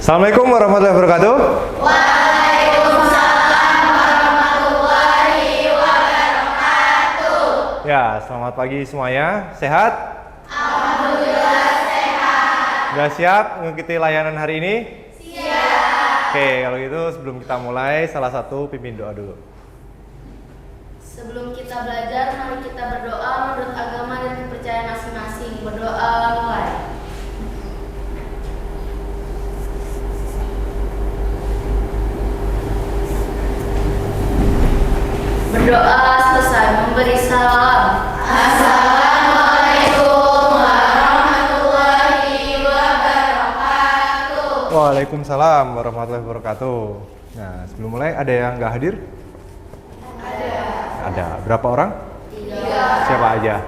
Assalamualaikum warahmatullahi wabarakatuh. Waalaikumsalam warahmatullahi wabarakatuh. Ya, selamat pagi semuanya. Sehat? Alhamdulillah sehat. Sudah siap mengikuti layanan hari ini? Siap. Oke, kalau gitu sebelum kita mulai, salah satu pimpin doa dulu. Sebelum kita belajar, mari kita berdoa menurut agama dan kepercayaan masing-masing. Berdoa mulai. Berdoa selesai, memberi salam. Assalamualaikum warahmatullahi wabarakatuh. Waalaikumsalam warahmatullahi wabarakatuh. Nah, sebelum mulai ada yang nggak hadir? Ada. Berapa orang? 3. Siapa aja?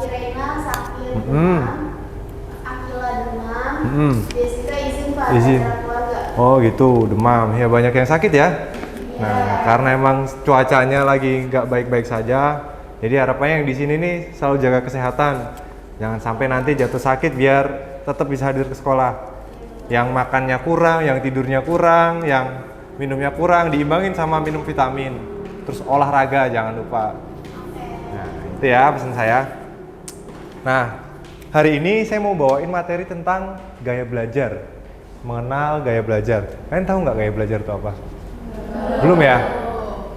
Kirena sakit Mm-mm. Akila demam, Mm-mm. Jessica izin Pak Izin. acara keluarga. Oh gitu, demam. Ya banyak yang sakit ya. Nah, karena emang cuacanya lagi nggak baik-baik saja, jadi harapannya yang di sini nih selalu jaga kesehatan. Jangan sampai nanti jatuh sakit biar tetap bisa hadir ke sekolah. Yang makannya kurang, yang tidurnya kurang, yang minumnya kurang, diimbangin sama minum vitamin. Terus olahraga jangan lupa. Nah, itu ya pesan saya. Nah, hari ini saya mau bawain materi tentang gaya belajar. Mengenal gaya belajar. Kalian tahu nggak gaya belajar itu apa? Belum ya?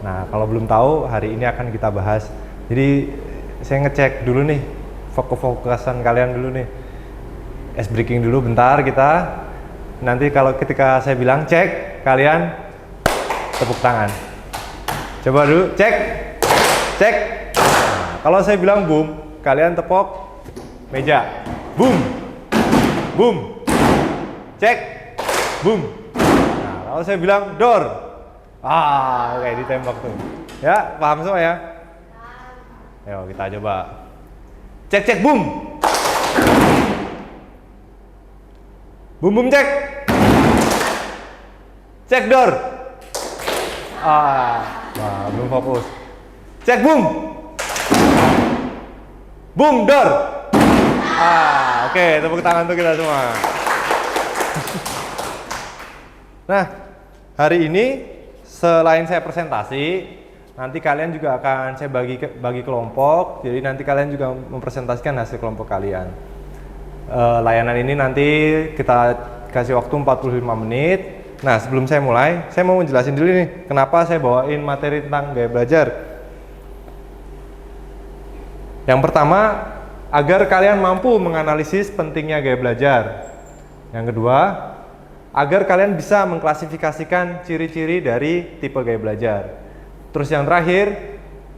Nah, kalau belum tahu, hari ini akan kita bahas. Jadi, saya ngecek dulu nih, fokusan kalian dulu nih. Ice breaking dulu bentar kita. Nanti kalau ketika saya bilang cek, kalian tepuk tangan. Coba dulu, cek. Cek. Nah, kalau saya bilang boom, kalian tepuk meja. Boom. Boom. Cek. Boom. Nah, kalau saya bilang door. Oke, ditembak tuh. Ya, paham semua ya? Ayo kita coba. Cek cek boom. Boom boom cek. Cek door. Belum fokus. Cek boom. Boom door. Oke, tepuk tangan untuk kita semua. Nah, hari ini selain saya presentasi, nanti kalian juga akan saya bagi kelompok. Jadi nanti kalian juga mempresentasikan hasil kelompok kalian. Layanan ini nanti kita kasih waktu 45 menit. Nah, sebelum saya mulai, saya mau menjelasin dulu nih kenapa saya bawain materi tentang gaya belajar. Yang pertama, agar kalian mampu menganalisis pentingnya gaya belajar. Yang kedua, agar kalian bisa mengklasifikasikan ciri-ciri dari tipe gaya belajar. Terus yang terakhir,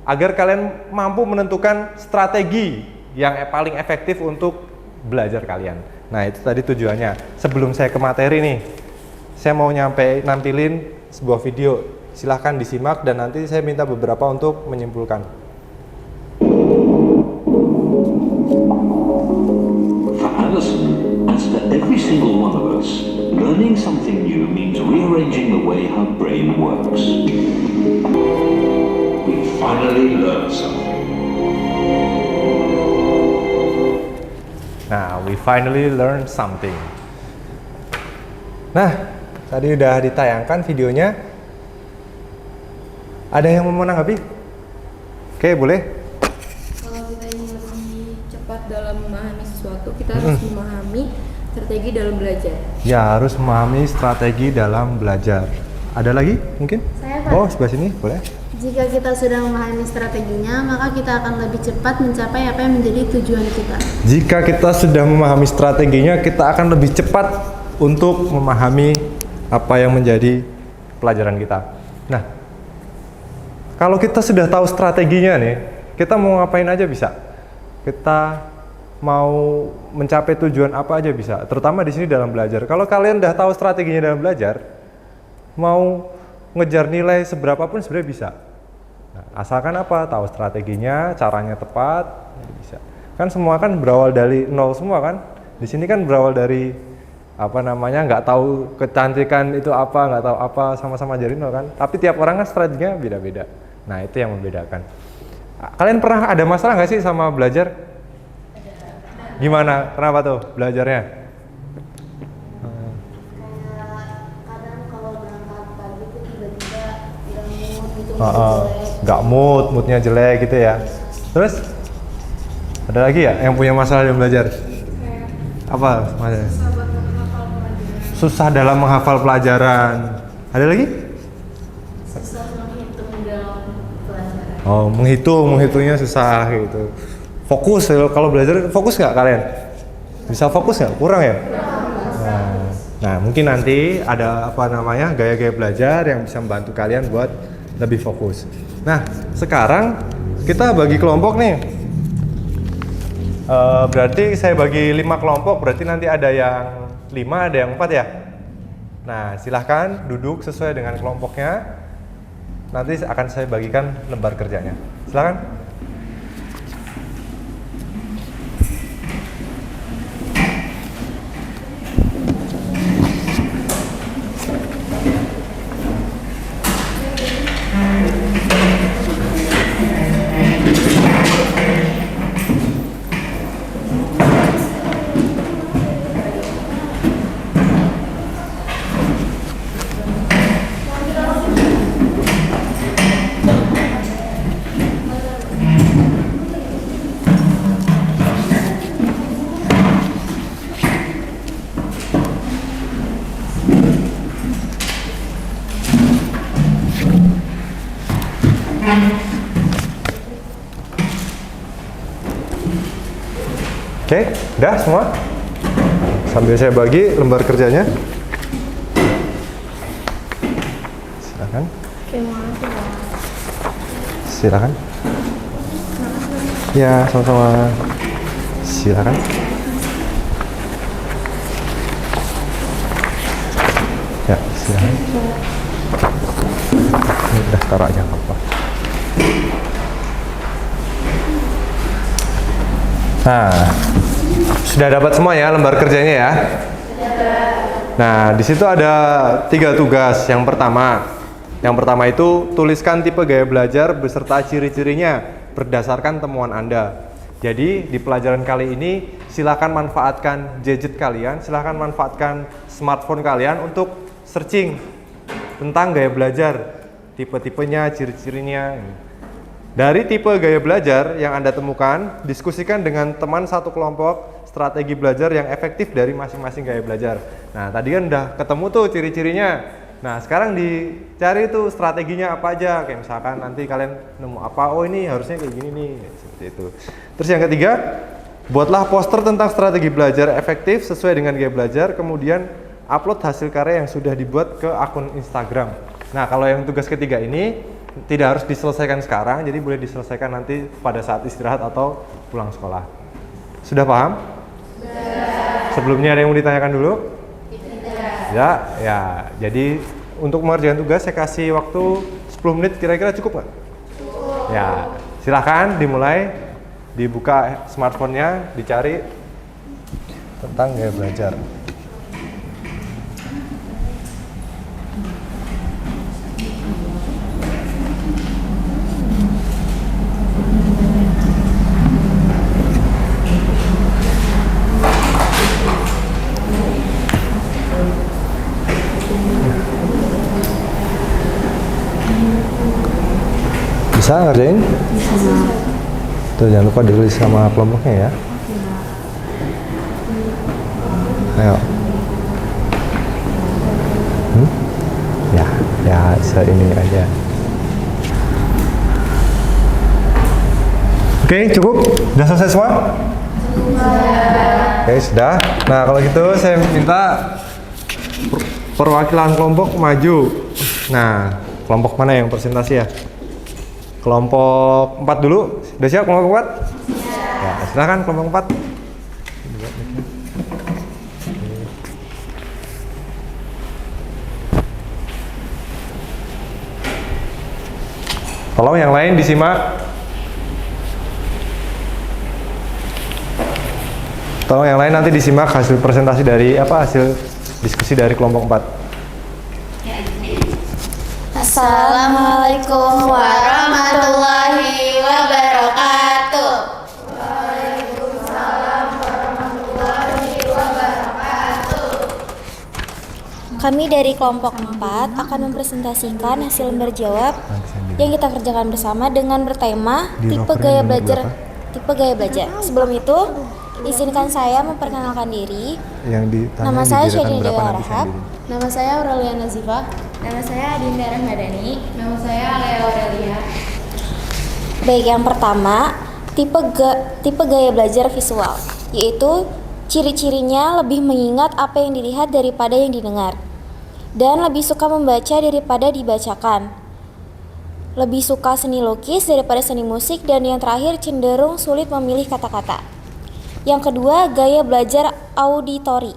agar kalian mampu menentukan strategi yang paling efektif untuk belajar kalian. Nah, itu tadi tujuannya. Sebelum saya ke materi nih, saya mau nampilin sebuah video. Silahkan disimak dan nanti saya minta beberapa untuk menyimpulkan. For Alison, as for every single one of us, learning something new means rearranging the way her brain works. We finally learned something. Nah, we finally learned something. Nah, tadi udah ditayangkan videonya. Ada yang mau menanggapi? Oke, boleh. Kalau kita ingin lebih cepat dalam memahami sesuatu, kita harus memahami strategi dalam belajar. Ya, harus memahami strategi dalam belajar. Ada lagi mungkin? Saya, Pak. Oh, sebelah sini, boleh. Jika kita sudah memahami strateginya, maka kita akan lebih cepat mencapai apa yang menjadi tujuan kita. Jika kita sudah memahami strateginya, kita akan lebih cepat untuk memahami apa yang menjadi pelajaran kita. Nah, kalau kita sudah tahu strateginya nih, kita mau ngapain aja bisa. Kita mau mencapai tujuan apa aja bisa. Terutama di sini dalam belajar. Kalau kalian udah tahu strateginya dalam belajar, mau ngejar nilai seberapa pun sebenarnya bisa. Nah, asalkan apa? Tahu strateginya, caranya tepat, bisa. Kan semua kan berawal dari nol semua kan? Di sini kan berawal dari nggak tahu kecantikan itu apa, nggak tahu apa, sama-sama dari nol kan? Tapi tiap orang kan strateginya beda-beda. Nah, itu yang membedakan. Kalian pernah ada masalah nggak sih sama belajar? Gimana? Kenapa tuh belajarnya? Nggak moodnya jelek gitu ya. Terus ada lagi ya yang punya masalah dalam belajar? Apa masalahnya? Susah dalam menghafal pelajaran. Ada lagi? Susah menghitung dalam pelajaran. Oh, menghitungnya susah gitu. Fokus kalau belajar, fokus nggak kalian? Bisa fokus nggak? Kurang ya? Nah, mungkin nanti ada gaya-gaya belajar yang bisa membantu kalian buat lebih fokus. Nah, sekarang kita bagi kelompok nih. Berarti saya bagi 5 kelompok, berarti nanti ada yang 5, ada yang 4 ya. Nah, silahkan duduk sesuai dengan kelompoknya. Nanti akan saya bagikan lembar kerjanya. Silahkan. Oke, udah semua? Sambil saya bagi lembar kerjanya. Silakan. Silakan. Ya, sama-sama. Silakan. Ya, silakan. Ini udah taruh aja apa. Nah, sudah dapat semua ya lembar kerjanya ya. Nah, di situ ada 3 tugas. Yang pertama itu tuliskan tipe gaya belajar beserta ciri-cirinya berdasarkan temuan Anda. Jadi di pelajaran kali ini silakan manfaatkan gadget kalian, silakan manfaatkan smartphone kalian untuk searching tentang gaya belajar, tipe-tipenya, ciri-cirinya. Dari tipe gaya belajar yang Anda temukan, diskusikan dengan teman satu kelompok strategi belajar yang efektif dari masing-masing gaya belajar. Nah, tadi kan udah ketemu tuh ciri-cirinya. Nah, sekarang dicari tuh strateginya apa aja. Kayak misalkan nanti kalian nemu apa, oh ini harusnya kayak gini nih, seperti itu. Terus yang ketiga, buatlah poster tentang strategi belajar efektif sesuai dengan gaya belajar, kemudian upload hasil karya yang sudah dibuat ke akun Instagram. Nah, kalau yang tugas ketiga ini tidak harus diselesaikan sekarang, jadi boleh diselesaikan nanti pada saat istirahat atau pulang sekolah. Sudah paham? Sudah. Sebelumnya ada yang mau ditanyakan dulu? Tidak. Ya. Jadi untuk mengerjakan tugas saya kasih waktu 10 menit, kira-kira cukup nggak? Cukup. Ya, silahkan dimulai, dibuka smartphone-nya, dicari tentang gaya belajar. Bisa ngerjain? Bisa. Tuh, jangan lupa ditulis sama kelompoknya ya. Ayo. Ya, ini aja. Oke, cukup? Sudah selesai semua? Sudah. Oke, sudah. Nah, kalau gitu saya minta perwakilan kelompok maju. Nah, kelompok mana yang presentasi ya? Kelompok 4 dulu. Udah siap kelompok 4? Ya, silakan kelompok 4. Tolong yang lain disimak. Tolong yang lain nanti disimak hasil presentasi dari hasil diskusi dari kelompok 4. Assalamualaikum warahmatullahi wabarakatuh. Waalaikumsalam warahmatullahi wabarakatuh. Kami dari kelompok 4 akan mempresentasikan hasil lembar jawab yang kita kerjakan bersama dengan bertema tipe gaya belajar. Sebelum itu, izinkan saya memperkenalkan diri. Nama saya Syedina Dewi Arahab. Nama saya Aurelia Nazifa. Nama saya Adinda Rahmadani. Nama saya Alea Aurelia. Baik, yang pertama, tipe gaya belajar visual, yaitu ciri-cirinya lebih mengingat apa yang dilihat daripada yang didengar, dan lebih suka membaca daripada dibacakan. Lebih suka seni lukis daripada seni musik, dan yang terakhir cenderung sulit memilih kata-kata. Yang kedua, gaya belajar auditori.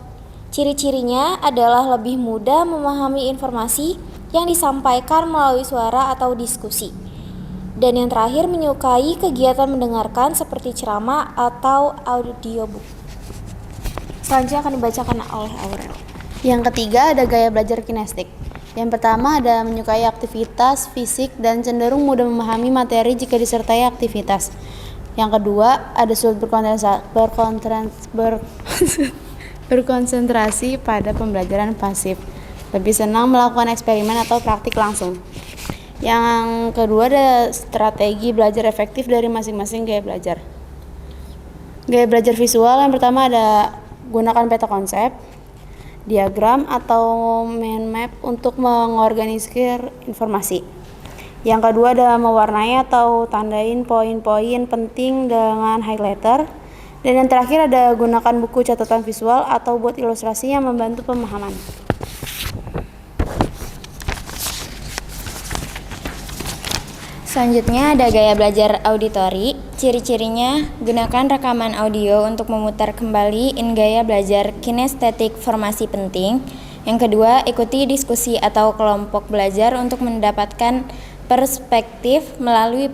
Ciri-cirinya adalah lebih mudah memahami informasi yang disampaikan melalui suara atau diskusi. Dan yang terakhir, menyukai kegiatan mendengarkan seperti ceramah atau audiobook. Selanjutnya akan dibacakan oleh Aurel. Yang ketiga ada gaya belajar kinestik. Yang pertama ada menyukai aktivitas fisik dan cenderung mudah memahami materi jika disertai aktivitas. Yang kedua ada sulit berkonsentrasi pada pembelajaran pasif. Lebih senang melakukan eksperimen atau praktik langsung. Yang kedua ada strategi belajar efektif dari masing-masing gaya belajar. Gaya belajar visual yang pertama ada gunakan peta konsep, diagram atau mind map untuk mengorganisir informasi. Yang kedua ada mewarnai atau tandain poin-poin penting dengan highlighter. Dan yang terakhir ada gunakan buku catatan visual atau buat ilustrasi yang membantu pemahaman. Selanjutnya ada gaya belajar auditori. Ciri-cirinya, gunakan rekaman audio untuk memutar kembali gaya belajar kinestetik formasi penting. Yang kedua, ikuti diskusi atau kelompok belajar untuk mendapatkan perspektif melalui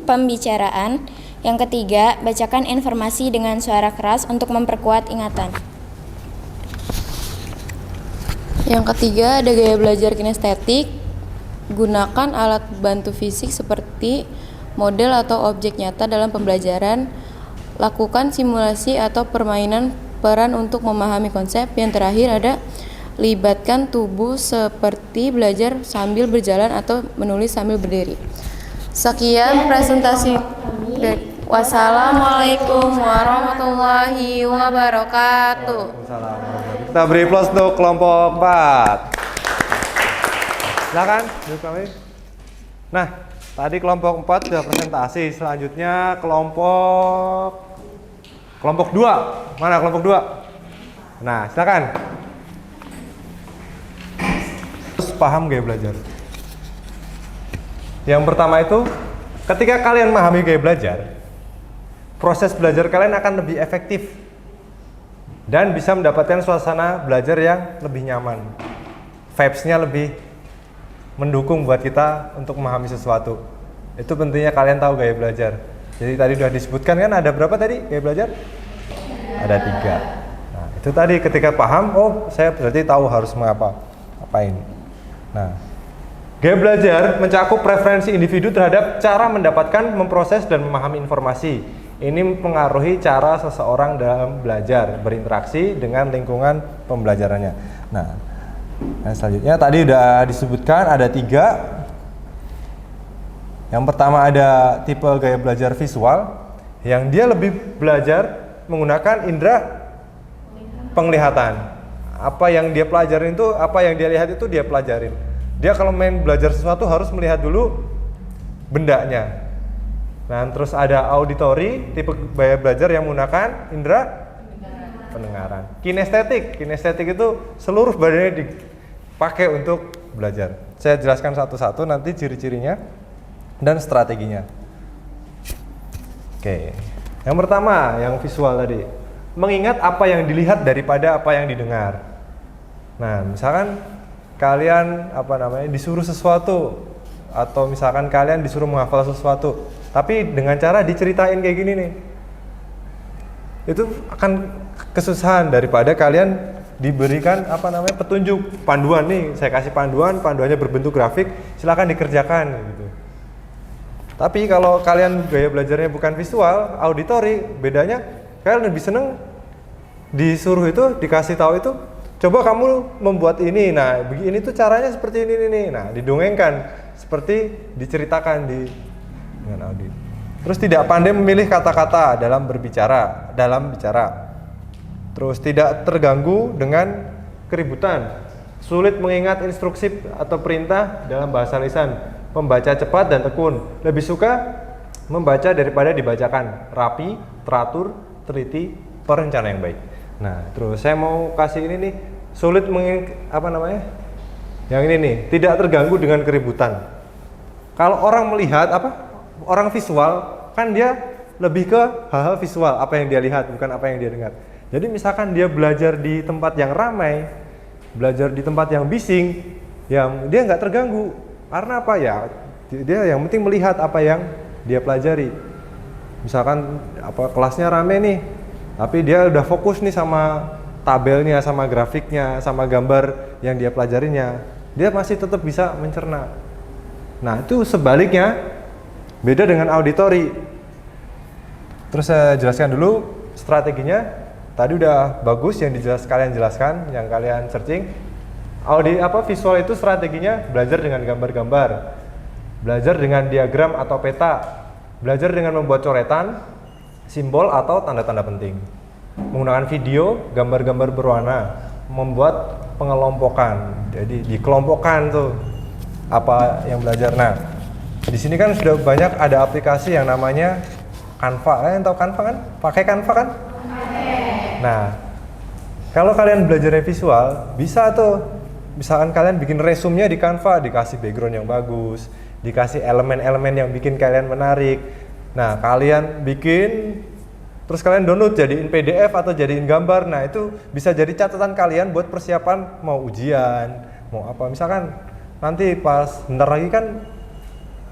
pembicaraan. Yang ketiga, bacakan informasi dengan suara keras untuk memperkuat ingatan. Yang ketiga ada gaya belajar kinestetik. Gunakan alat bantu fisik seperti model atau objek nyata dalam pembelajaran. Lakukan simulasi atau permainan peran untuk memahami konsep. Yang terakhir ada libatkan tubuh seperti belajar sambil berjalan atau menulis sambil berdiri. Sekian presentasi. Wassalamualaikum warahmatullahi wabarakatuh. Kita beri plus untuk kelompok 4. Silakan, duduk kami. Nah, tadi kelompok 4 sudah presentasi. Selanjutnya kelompok 2. Mana kelompok 2? Nah, silakan. Terus paham gaya belajar. Yang pertama itu, ketika kalian memahami gaya belajar, proses belajar kalian akan lebih efektif dan bisa mendapatkan suasana belajar yang lebih nyaman. Vibes-nya lebih mendukung buat kita untuk memahami sesuatu. Itu pentingnya kalian tahu gaya belajar. Jadi tadi sudah disebutkan kan ada berapa tadi gaya belajar? Ada 3. Nah, itu tadi ketika paham, oh saya berarti tahu harus ngapain. Nah, gaya belajar mencakup preferensi individu terhadap cara mendapatkan, memproses, dan memahami informasi. Ini mempengaruhi cara seseorang dalam belajar, berinteraksi dengan lingkungan pembelajarannya. Nah, selanjutnya tadi udah disebutkan ada 3. Yang pertama ada tipe gaya belajar visual, yang dia lebih belajar menggunakan indera penglihatan. Apa yang dia pelajarin itu, apa yang dia lihat itu dia pelajarin. Dia kalau main belajar sesuatu harus melihat dulu bendanya. Nah, terus ada auditori, tipe gaya belajar yang menggunakan indera pendengaran. Kinestetik itu seluruh badannya dipakai untuk belajar. Saya jelaskan satu-satu nanti ciri-cirinya dan strateginya. Oke. Yang pertama, yang visual tadi. Mengingat apa yang dilihat daripada apa yang didengar. Nah, misalkan kalian disuruh sesuatu, atau misalkan kalian disuruh menghafal sesuatu, tapi dengan cara diceritain kayak gini nih. Itu akan kesusahan daripada kalian diberikan petunjuk, panduan nih, saya kasih panduannya berbentuk grafik, silakan dikerjakan gitu. Tapi kalau kalian gaya belajarnya bukan visual, auditori, bedanya kalian lebih seneng disuruh itu, dikasih tahu itu coba kamu membuat ini. Nah, begini tuh caranya seperti ini nih. Nah, didongengkan seperti diceritakan dengan Audi. Terus tidak pandai memilih kata-kata dalam bicara. Terus tidak terganggu dengan keributan. Sulit mengingat instruksi atau perintah dalam bahasa lisan. Membaca cepat dan tekun. Lebih suka membaca daripada dibacakan. Rapi, teratur, teliti, perencana yang baik. Nah, terus saya mau kasih ini nih. Sulit yang ini nih, tidak terganggu dengan keributan. Kalau orang melihat orang visual kan dia lebih ke hal-hal visual, apa yang dia lihat bukan apa yang dia dengar. Jadi misalkan dia belajar di tempat yang ramai, belajar di tempat yang bising, yang dia nggak terganggu. Karena apa ya? Dia yang penting melihat apa yang dia pelajari. Misalkan kelasnya ramai nih, tapi dia udah fokus nih sama tabelnya, sama grafiknya, sama gambar yang dia pelajarinya. Dia masih tetap bisa mencerna. Nah, itu sebaliknya beda dengan auditori. Terus saya jelaskan dulu strateginya. Tadi udah bagus yang kalian jelaskan, yang kalian searching. Visual itu strateginya belajar dengan gambar-gambar, belajar dengan diagram atau peta, belajar dengan membuat coretan, simbol atau tanda-tanda penting, menggunakan video, gambar-gambar berwarna, membuat pengelompokan. Jadi dikelompokkan tuh apa yang belajar. Nah, di sini kan sudah banyak ada aplikasi yang namanya Canva. Kalian tahu Canva kan? Pakai Canva kan? Nah, kalau kalian belajarnya visual, bisa tuh. Misalkan kalian bikin resume-nya di Canva, dikasih background yang bagus, dikasih elemen-elemen yang bikin kalian menarik. Nah, kalian bikin, terus kalian download jadiin PDF atau jadiin gambar. Nah, itu bisa jadi catatan kalian buat persiapan mau ujian, mau apa. Misalkan nanti pas bentar lagi kan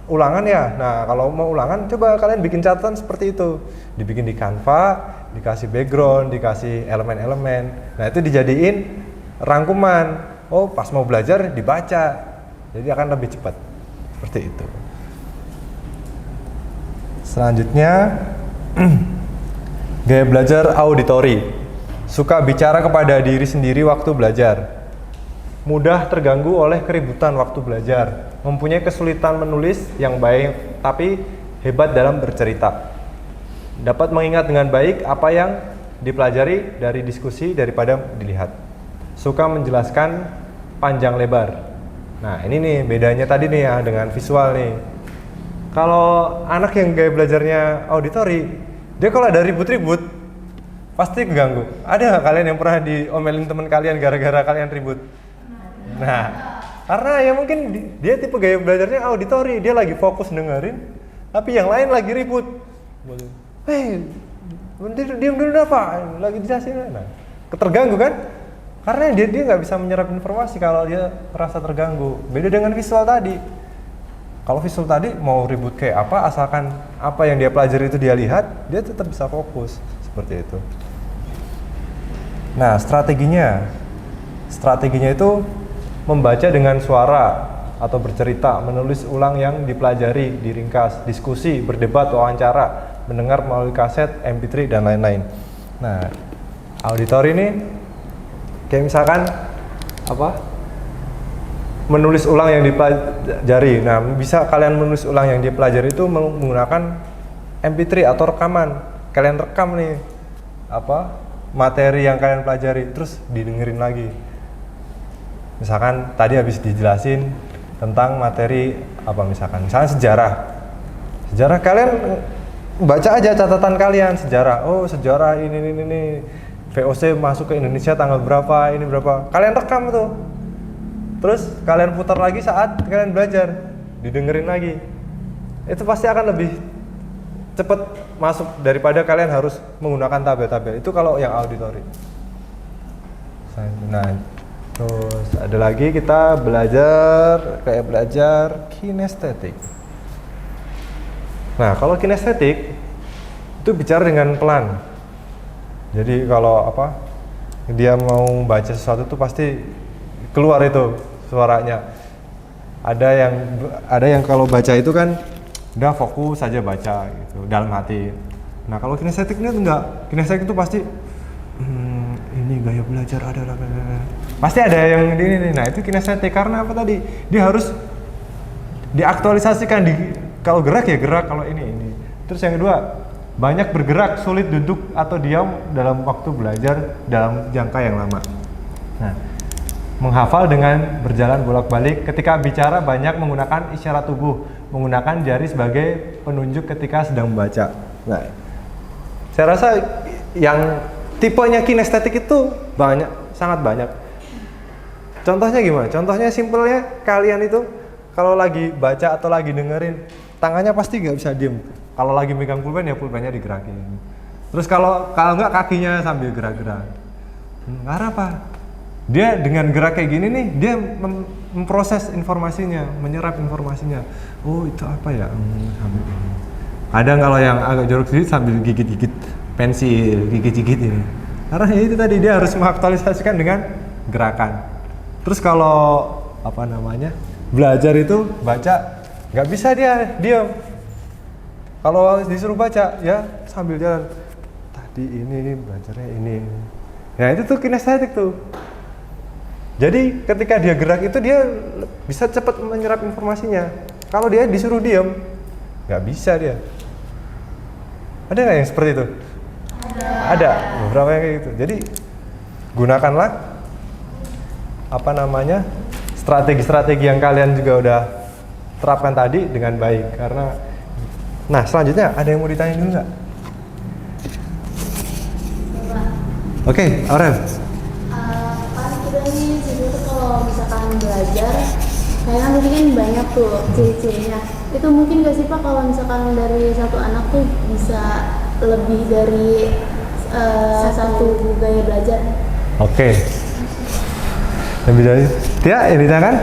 ulangan ya. Nah, kalau mau ulangan coba kalian bikin catatan seperti itu. Dibikin di Canva, dikasih background, dikasih elemen-elemen. Nah, itu dijadiin rangkuman. Oh, pas mau belajar dibaca. Jadi akan lebih cepat. Seperti itu. Selanjutnya gaya belajar auditori. Suka bicara kepada diri sendiri waktu belajar. Mudah terganggu oleh keributan waktu belajar, mempunyai kesulitan menulis yang baik tapi hebat dalam bercerita. Dapat mengingat dengan baik apa yang dipelajari dari diskusi daripada dilihat. Suka menjelaskan panjang lebar. Nah, ini nih bedanya tadi nih ya dengan visual nih. Kalau anak yang gaya belajarnya auditori, dia kalau ada ribut-ribut pasti keganggu. Ada nggak kalian yang pernah diomelin teman kalian gara-gara kalian ribut? Nah, karena ya mungkin dia tipe gaya belajarnya auditori, dia lagi fokus dengerin, tapi yang lain lagi ribut. Hei, diam dulu apa? Lagi dijelasin. Nah, keterganggu kan? Karena dia nggak bisa menyerap informasi kalau dia merasa terganggu. Beda dengan visual tadi. Kalau visual tadi mau ribut kayak apa, asalkan apa yang dia pelajari itu dia lihat, dia tetap bisa fokus seperti itu. Nah, strateginya itu membaca dengan suara atau bercerita, menulis ulang yang dipelajari, diringkas, diskusi, berdebat, wawancara, mendengar melalui kaset, MP3 dan lain-lain. Nah, auditori ini kayak misalkan menulis ulang yang dipelajari. Nah, bisa kalian menulis ulang yang dipelajari itu menggunakan MP3 atau rekaman. Kalian rekam nih materi yang kalian pelajari, terus didengerin lagi. Misalkan tadi habis dijelasin tentang materi misalnya sejarah kalian baca aja catatan kalian sejarah. Oh, sejarah ini VOC masuk ke Indonesia tanggal berapa, ini berapa. Kalian rekam tuh. Terus kalian putar lagi saat kalian belajar, didengerin lagi. Itu pasti akan lebih cepat masuk daripada kalian harus menggunakan tabel-tabel. Itu kalau yang auditori. Nah, terus ada lagi kita belajar kinestetik. Nah, kalau kinestetik itu bicara dengan pelan. Jadi kalau dia mau baca sesuatu tuh pasti keluar itu suaranya. Ada yang kalau baca itu kan udah fokus saja baca gitu dalam hati. Nah, kalau kinestetik ini enggak. Kinestetik itu pasti ini gaya belajar ada. Pasti ada yang ini nih. Nah, itu kinestetik karena apa tadi? Dia harus diaktualisasikan kalau gerak ya gerak, kalau ini. Terus yang kedua, banyak bergerak, sulit duduk atau diam dalam waktu belajar dalam jangka yang lama. Nah, menghafal dengan berjalan bolak-balik, ketika bicara banyak menggunakan isyarat tubuh, menggunakan jari sebagai penunjuk ketika sedang membaca. Nah, saya rasa yang tipenya kinestetik itu banyak, sangat banyak. Contohnya gimana? Contohnya simpelnya, kalian itu kalau lagi baca atau lagi dengerin, tangannya pasti nggak bisa diem. Kalau lagi megang pulpen ya pulpennya digerakin. Terus kalau nggak kakinya sambil gerak-gerak. Karena apa? Dia dengan gerak kayak gini nih, dia memproses informasinya, menyerap informasinya. Oh itu apa ya? Sambil ini. Kadang kalau yang agak jorok sedikit sambil gigit-gigit pensil, gigit-gigit ini. Karena itu tadi dia harus mengaktualisasikan dengan gerakan. Terus kalau apa namanya belajar itu baca nggak bisa dia diam. Kalau disuruh baca ya sambil jalan. Tadi ini belajarnya ini. Ya itu tuh kinestetik tuh. Jadi ketika dia gerak itu dia bisa cepat menyerap informasinya. Kalau dia disuruh diam, nggak bisa dia. Ada nggak yang seperti itu? Ada beberapa yang kayak gitu. Jadi gunakanlah apa namanya strategi-strategi yang kalian juga udah terapkan tadi dengan baik. Karena, nah selanjutnya ada yang mau ditanya dulu nggak? Oke, Aurel. Kan kita nih sebenarnya kalau misalkan belajar kayaknya tadi kan banyak tuh ciri-cirinya. Itu mungkin gak sih Pak kalau misalkan dari satu anak tuh bisa lebih dari satu gaya belajar? Oke. Lebih dari Tia, yang ditanyakan?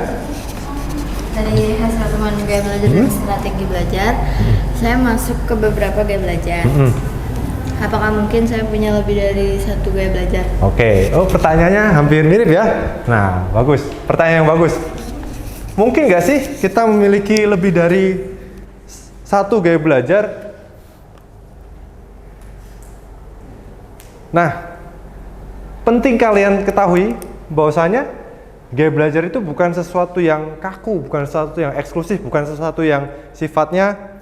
Dari hasil temuan gaya belajar dan strategi belajar, saya masuk ke beberapa gaya belajar. Apakah mungkin saya punya lebih dari satu gaya belajar? Oke. Oh pertanyaannya hampir mirip ya. Nah bagus, pertanyaan yang bagus. Mungkin nggak sih kita memiliki lebih dari satu gaya belajar? Nah, penting kalian ketahui bahwasanya gaya belajar itu bukan sesuatu yang kaku, bukan sesuatu yang eksklusif, bukan sesuatu yang sifatnya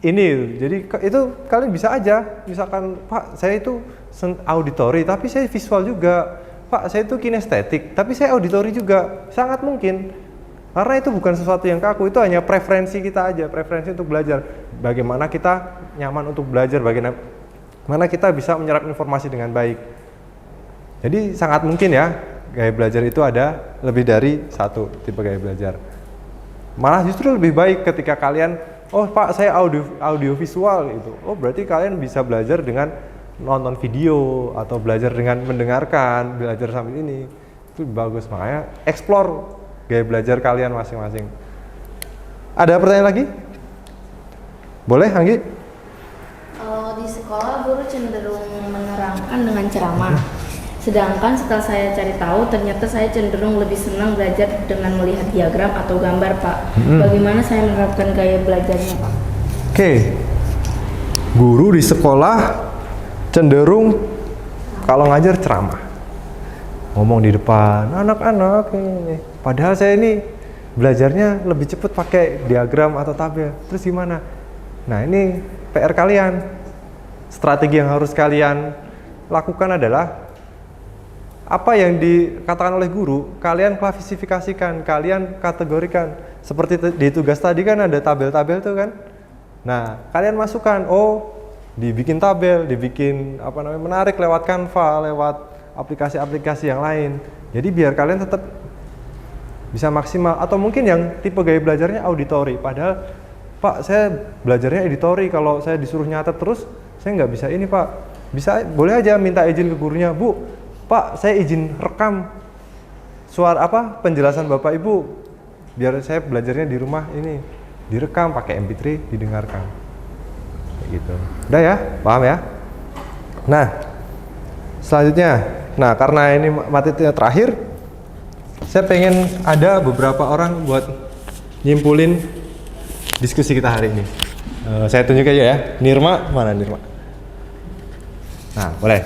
ini. Jadi itu kalian bisa aja, misalkan Pak saya itu auditori tapi saya visual juga. Pak saya itu kinestetik tapi saya auditori juga. Sangat mungkin. Karena itu bukan sesuatu yang kaku, itu hanya preferensi kita aja, preferensi untuk belajar. Bagaimana kita nyaman untuk belajar, bagaimana kita bisa menyerap informasi dengan baik. Jadi sangat mungkin ya gaya belajar itu ada lebih dari satu tipe gaya belajar. Malah justru lebih baik ketika kalian, oh Pak saya audio visual gitu. Oh berarti kalian bisa belajar dengan nonton video atau belajar dengan mendengarkan, belajar sambil ini. Itu bagus, makanya explore gaya belajar kalian masing-masing. Ada pertanyaan lagi? Boleh, Anggi? Kalau di sekolah guru cenderung menerangkan dengan ceramah. Sedangkan setelah saya cari tahu, ternyata saya cenderung lebih senang belajar dengan melihat diagram atau gambar, Pak. Bagaimana saya menerapkan gaya belajarnya, Pak? Oke. Guru di sekolah cenderung kalau ngajar ceramah. Ngomong di depan, anak-anak ini. Padahal saya ini belajarnya lebih cepat pakai diagram atau tabel. Terus gimana? Nah, ini PR kalian. Strategi yang harus kalian lakukan adalah apa yang dikatakan oleh guru, kalian klasifikasikan, kalian kategorikan. Seperti di tugas tadi kan ada tabel-tabel tuh kan. Nah, kalian masukkan, oh, dibikin tabel, dibikin menarik lewat Canva, lewat aplikasi-aplikasi yang lain. Jadi biar kalian tetap bisa maksimal. Atau mungkin yang tipe gaya belajarnya auditori, padahal Pak saya belajarnya editori, kalau saya disuruh nyatet terus saya nggak bisa ini Pak. Bisa, boleh aja minta izin ke gurunya, Bu, Pak saya izin rekam suara penjelasan Bapak Ibu biar saya belajarnya di rumah ini, direkam pakai MP3 didengarkan. Kayak gitu. Udah ya, paham ya? Nah, selanjutnya, nah karena ini materinya terakhir, saya pengen ada beberapa orang buat nyimpulin diskusi kita hari ini. Saya tunjuk aja ya, Nirma, mana Nirma? Nah, boleh.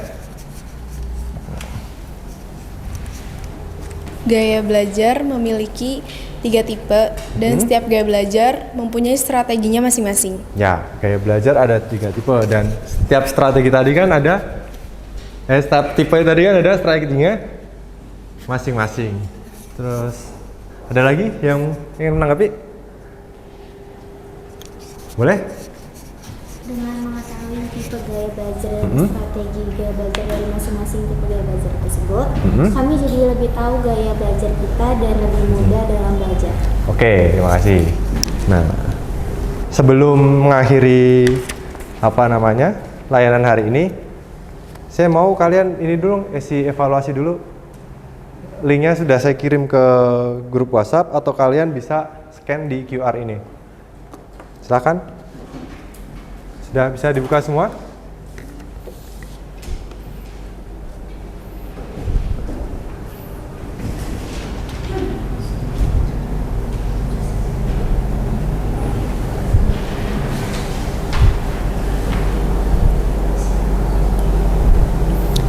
Gaya belajar memiliki 3 tipe dan setiap gaya belajar mempunyai strateginya masing-masing. Ya, gaya belajar ada 3 tipe dan setiap strategi tadi kan ada setiap tipe tadi kan ada strateginya masing-masing. Terus ada lagi yang ingin menanggapi? Boleh? Dengan mengetahui tipe gaya belajar dan strategi gaya belajar dari masing-masing tipe gaya belajar tersebut, kami jadi lebih tahu gaya belajar kita dan lebih mudah dalam belajar. Oke, terima kasih. Nah, sebelum mengakhiri layanan hari ini, saya mau kalian ini dulu isi evaluasi dulu. Linknya sudah saya kirim ke grup WhatsApp atau kalian bisa scan di QR ini. Silakan. Sudah bisa dibuka semua?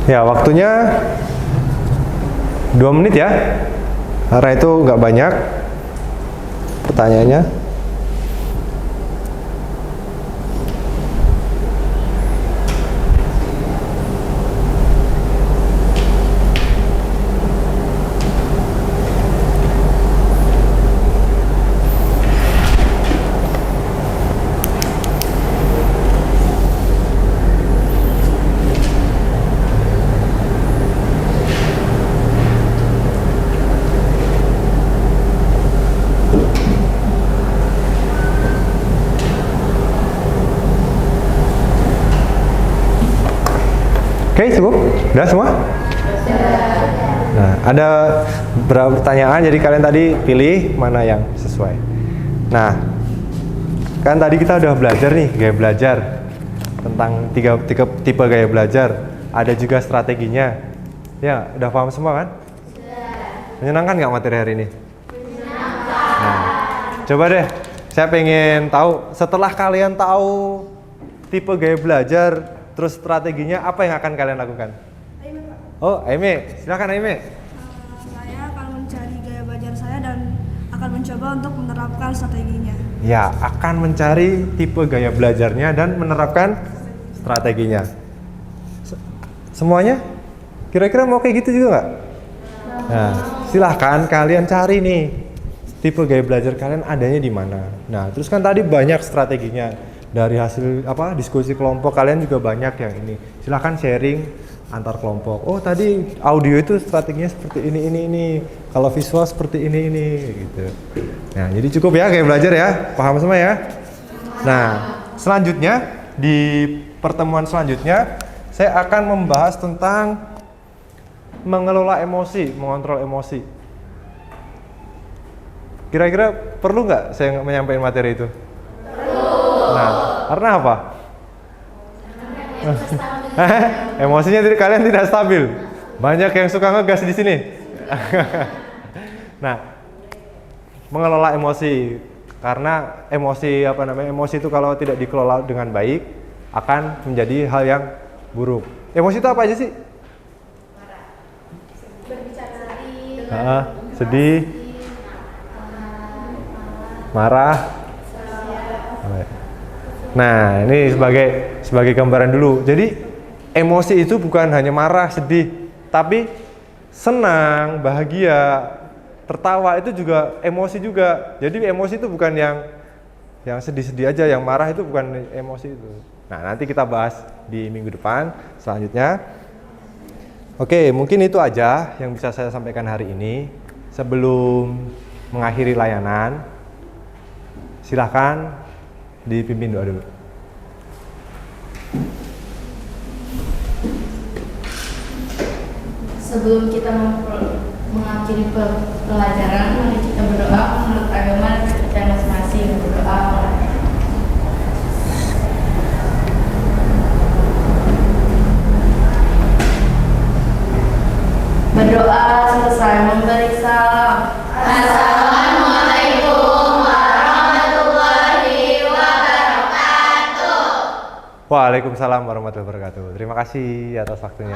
Ya, waktunya 2 menit ya, karena itu nggak banyak pertanyaannya. Oke, cukup? Udah semua? Nah, ada beberapa pertanyaan, jadi kalian tadi pilih mana yang sesuai. Nah, kan tadi kita udah belajar nih, gaya belajar. Tentang tiga tipe gaya belajar. Ada juga strateginya. Ya, udah paham semua kan? Menyenangkan nggak materi hari ini? Nah, coba deh, saya pengen tahu, setelah kalian tahu tipe gaya belajar, terus strateginya apa yang akan kalian lakukan? Oh, Aime, silakan Aime. Saya akan mencari gaya belajar saya dan akan mencoba untuk menerapkan strateginya. Ya, akan mencari tipe gaya belajarnya dan menerapkan strateginya. Semuanya? Kira-kira mau kayak gitu juga nggak? Nah, silahkan kalian cari nih tipe gaya belajar kalian adanya di mana. Nah, terus kan tadi banyak strateginya. Dari hasil diskusi kelompok kalian juga banyak yang ini. Silahkan sharing antar kelompok. Oh, tadi audio itu strateginya seperti ini. Kalau visual seperti ini gitu. Nah, jadi cukup ya gaya belajar ya. Paham semua ya? Nah, selanjutnya di pertemuan selanjutnya saya akan membahas tentang mengelola emosi, mengontrol emosi. Kira-kira perlu nggak saya menyampaikan materi itu? Nah, karena apa? Emosinya kalian tidak stabil. Banyak yang suka ngegas di sini. Nah, mengelola emosi, karena emosi itu kalau tidak dikelola dengan baik akan menjadi hal yang buruk. Emosi itu apa aja sih? Sedih, marah. Nah, ini sebagai gambaran dulu. Jadi emosi itu bukan hanya marah, sedih, tapi senang, bahagia, tertawa itu juga emosi juga. Jadi emosi itu bukan yang sedih-sedih aja, yang marah itu bukan emosi itu. Nah, nanti kita bahas di minggu depan selanjutnya. Oke, mungkin itu aja yang bisa saya sampaikan hari ini. Sebelum mengakhiri layanan, silahkan dipimpin doa dulu. Sebelum kita mengakhiri pelajaran, mari kita berdoa menurut agama dan kepercayaan masing-masing. Berdoa selesai memberi salam. Assalamualaikum warahmatullahi wabarakatuh. Waalaikumsalam warahmatullahi wabarakatuh. Terima kasih atas waktunya.